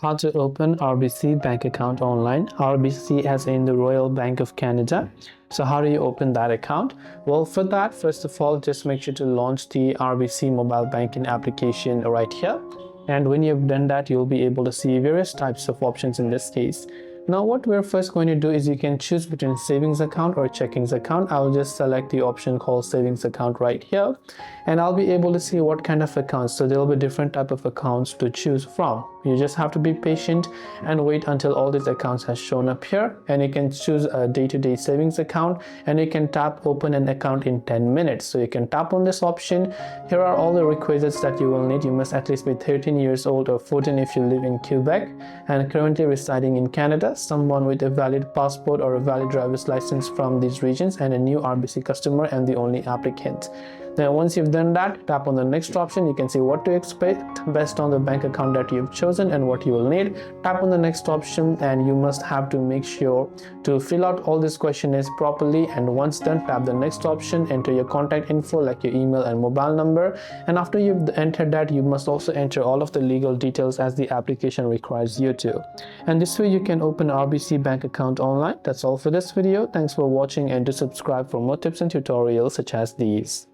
How to open RBC bank account online. RBC as in the Royal Bank of Canada. So how do you open that account? Well, for that, first of all, just make sure to launch the RBC mobile banking application right here. And when you've done that, you'll be able to see various types of options in this case. Now what we're first going to do is you can choose between savings account or checkings account. I'll just select the option called savings account right here, and I'll be able to see what kind of accounts. So there'll be different type of accounts to choose from. You just have to be patient and wait until all these accounts has shown up here, and you can choose a day-to-day savings account, and you can tap open an account in 10 minutes. So you can tap on this option. Here are all the requisites that you will need. You must at least be 13 years old or 14 if you live in Quebec and currently residing in Canada, someone with a valid passport or a valid driver's license from these regions, and a new RBC customer and the only applicant. Now once you've done that, tap on the next option. You can see what to expect based on the bank account that you've chosen and what you will need. Tap on the next option, and you must have to make sure to fill out all these questionnaires properly, and once done, tap the next option, enter your contact info like your email and mobile number, and after you've entered that, you must also enter all of the legal details as the application requires you to. And this way you can open RBC bank account online. That's all for this video. Thanks for watching, and do subscribe for more tips and tutorials such as these.